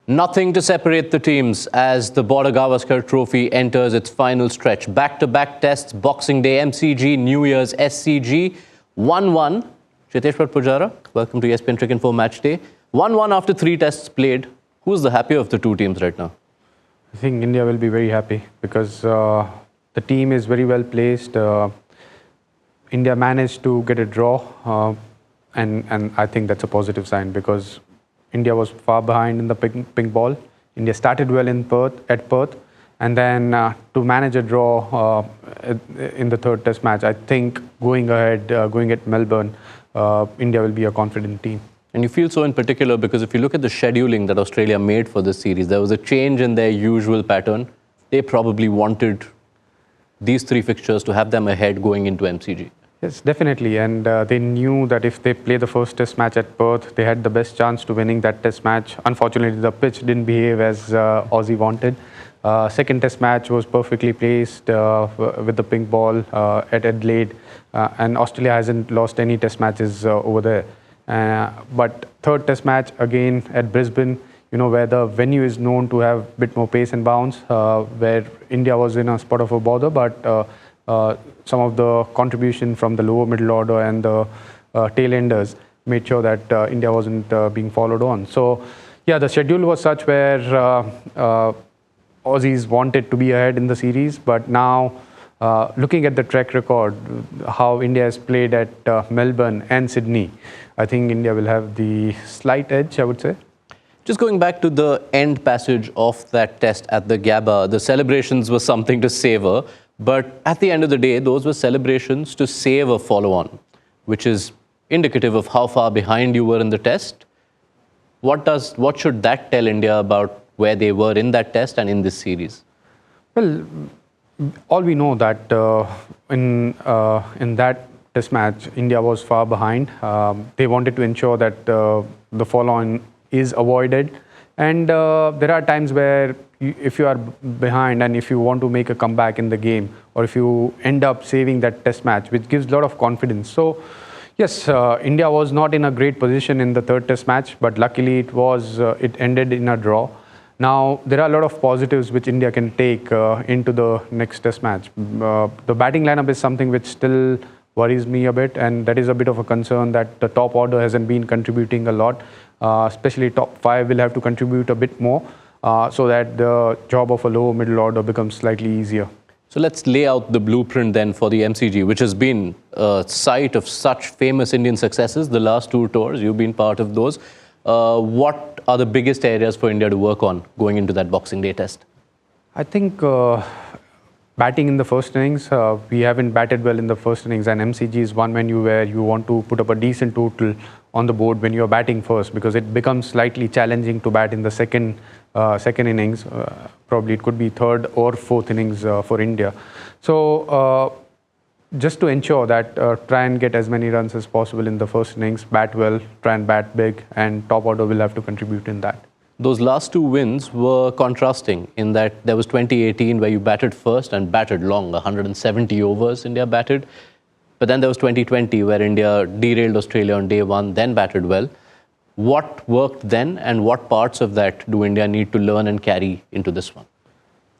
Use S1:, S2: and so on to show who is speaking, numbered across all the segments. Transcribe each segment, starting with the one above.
S1: Nothing to separate the teams as the Border-Gavaskar Trophy enters its final stretch. Back-to-back tests, Boxing Day, MCG, New Year's, SCG. 1-1. Cheteshwar Pujara, welcome to ESPN Cricinfo Match Day. 1-1 after 3 tests played. Who's the happier of the two teams right now?
S2: I think India will be very happy because the team is very well placed. India managed to get a draw and I think that's a positive sign because India was far behind in the pink ball. India started well in Perth, and then to manage a draw in the third test match, I think going at Melbourne, India will be a confident team.
S1: And you feel so in particular because if you look at the scheduling that Australia made for this series, there was a change in their usual pattern. They probably wanted these 3 fixtures to have them ahead going into MCG.
S2: Yes, definitely. And they knew that if they play the first test match at Perth, they had the best chance to winning that test match. Unfortunately, the pitch didn't behave as Aussie wanted. Second test match was perfectly placed with the pink ball at Adelaide. And Australia hasn't lost any test matches over there. But third test match, again at Brisbane, where the venue is known to have a bit more pace and bounce, where India was in a spot of a bother, but some of the contribution from the lower middle order and the tail-enders made sure that India wasn't being followed on. So, yeah, the schedule was such where Aussies wanted to be ahead in the series, but now looking at the track record, how India has played at Melbourne and Sydney, I think India will have the slight edge, I would say.
S1: Just going back to the end passage of that test at the Gabba, the celebrations were something to savor. But at the end of the day, those were celebrations to save a follow-on, which is indicative of how far behind you were in the test. What should that tell India about where they were in that test and in this series?
S2: Well, all we know that in that test match, India was far behind. They wanted to ensure that the follow-on is avoided. And there are times where if you are behind and if you want to make a comeback in the game, or if you end up saving that test match, which gives a lot of confidence. So, yes, India was not in a great position in the third test match, but luckily it ended in a draw. Now, there are a lot of positives which India can take into the next test match. The batting lineup is something which still worries me a bit, and that is a bit of a concern that the top order hasn't been contributing a lot. Especially top 5 will have to contribute a bit more so that the job of a lower middle order becomes slightly easier.
S1: So let's lay out the blueprint then for the MCG, which has been a site of such famous Indian successes. The last 2 tours, you've been part of those. What are the biggest areas for India to work on going into that Boxing Day test?
S2: I think batting in the first innings, we haven't batted well in the first innings, and MCG is one venue where you want to put up a decent total on the board when you're batting first, because it becomes slightly challenging to bat in the second innings. Probably it could be third or fourth innings for India. So just to ensure that try and get as many runs as possible in the first innings, bat well, try and bat big, and top order will have to contribute in that.
S1: Those last 2 wins were contrasting in that there was 2018 where you batted first and batted long, 170 overs India batted. But then there was 2020 where India derailed Australia on day 1, then batted well. What worked then and what parts of that do India need to learn and carry into this one?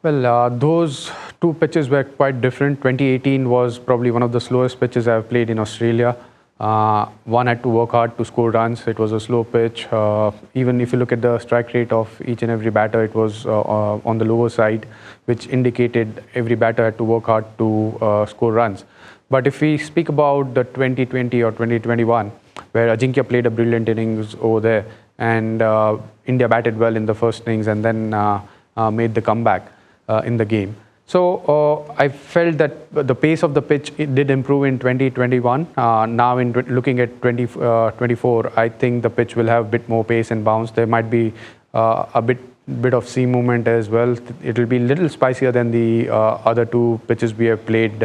S2: Well, those 2 pitches were quite different. 2018 was probably one of the slowest pitches I've played in Australia. One had to work hard to score runs. It was a slow pitch. Even if you look at the strike rate of each and every batter, it was on the lower side, which indicated every batter had to work hard to score runs. But if we speak about the 2020 or 2021, where Ajinkya played a brilliant innings over there, and India batted well in the first innings and then made the comeback in the game. So I felt that the pace of the pitch did improve in 2021. Now looking at 2024, I think the pitch will have a bit more pace and bounce. There might be a bit of seam movement as well. It will be a little spicier than the other 2 pitches we have played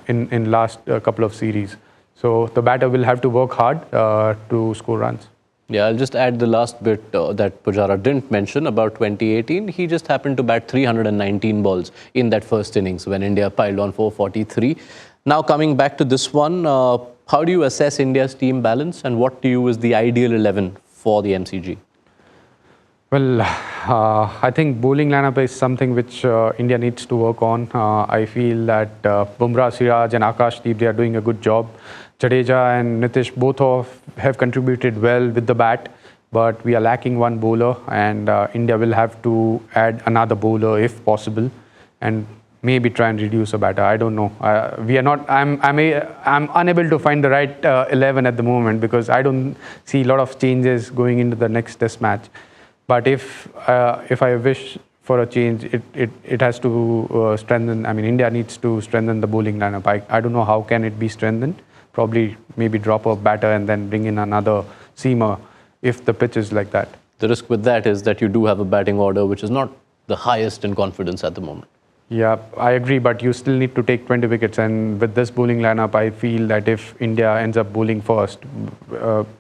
S2: in last couple of series. So the batter will have to work hard to score runs.
S1: Yeah, I'll just add the last bit that Pujara didn't mention about 2018. He just happened to bat 319 balls in that first innings when India piled on 443. Now coming back to this one, how do you assess India's team balance and what to you is the ideal 11 for the MCG?
S2: Well, I think bowling lineup is something which India needs to work on. I feel that Bumrah, Siraj and Akash, they are doing a good job. Jadeja and Nitish both have contributed well with the bat, but we are lacking one bowler, and India will have to add another bowler if possible, and maybe try and reduce a batter. I don't know. We are not. I'm unable to find the right 11 at the moment because I don't see a lot of changes going into the next Test match. But if I wish for a change, it has to strengthen. I mean, India needs to strengthen the bowling lineup. I don't know how can it be strengthened. Probably maybe drop a batter and then bring in another seamer if the pitch is like that.
S1: The risk with that is that you do have a batting order which is not the highest in confidence at the moment.
S2: Yeah, I agree, but you still need to take 20 wickets. And with this bowling lineup, I feel that if India ends up bowling first,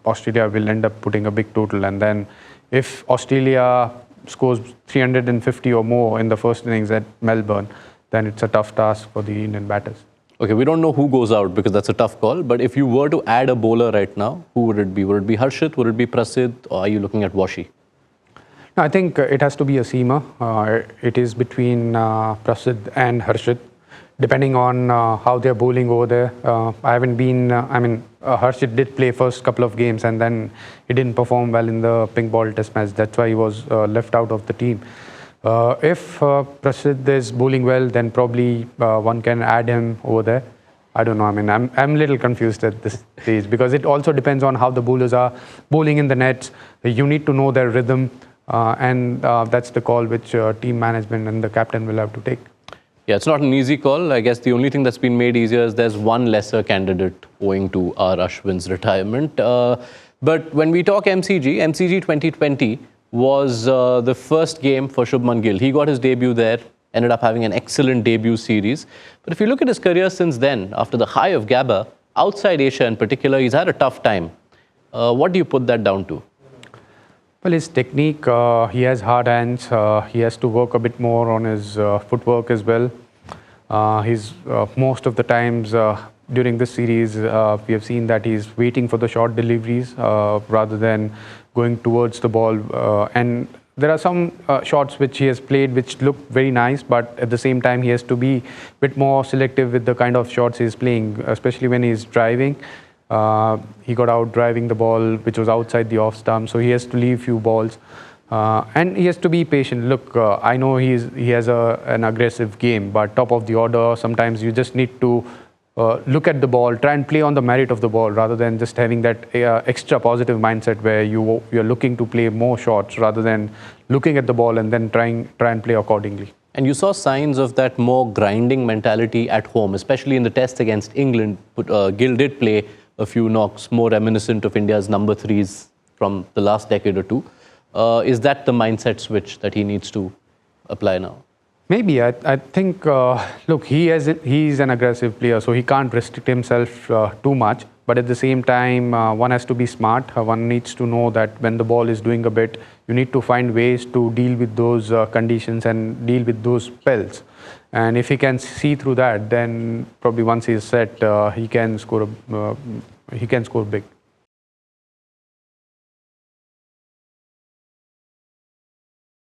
S2: Australia will end up putting a big total. And then if Australia scores 350 or more in the first innings at Melbourne, then it's a tough task for the Indian batters.
S1: Okay, we don't know who goes out because that's a tough call. But if you were to add a bowler right now, who would it be? Would it be Harshit? Would it be Prasidh? Or are you looking at Washi?
S2: I think it has to be a seamer. It is between Prasidh and Harshit, depending on how they're bowling over there. I haven't been, Harshit did play first couple of games and then he didn't perform well in the pink ball test match. That's why he was left out of the team. If Prasidh is bowling well, then probably one can add him over there. I don't know. I mean, I'm a little confused at this stage because it also depends on how the bowlers are bowling in the nets. You need to know their rhythm. And that's the call which team management and the captain will have to take.
S1: Yeah, it's not an easy call. I guess the only thing that's been made easier is there's one lesser candidate owing to R. Ashwin's retirement. But when we talk MCG 2020 was the first game for Shubman Gill. He got his debut there, ended up having an excellent debut series. But if you look at his career since then, after the high of Gabba, outside Asia in particular, he's had a tough time. What do you put that down to?
S2: Well, his technique, he has hard hands. He has to work a bit more on his footwork as well. He's most of the times during this series, we have seen that he's waiting for the short deliveries rather than going towards the ball. And there are some shots which he has played which look very nice, but at the same time, he has to be a bit more selective with the kind of shots he's playing, especially when he's driving. He got out driving the ball, which was outside the off stump, so he has to leave few balls. And he has to be patient. Look, I know he has an aggressive game, but top of the order, sometimes you just need to look at the ball, try and play on the merit of the ball rather than just having that extra positive mindset where you're looking to play more shots rather than looking at the ball and then try and play accordingly.
S1: And you saw signs of that more grinding mentality at home, especially in the test against England. Gill did play a few knocks more reminiscent of India's number threes from the last decade or two. Is that the mindset switch that he needs to apply now?
S2: Maybe. I think, look, he's an aggressive player, so he can't restrict himself too much. But at the same time, one has to be smart. One needs to know that when the ball is doing a bit, you need to find ways to deal with those conditions and deal with those spells. And if he can see through that, then probably once he's set, he can score big.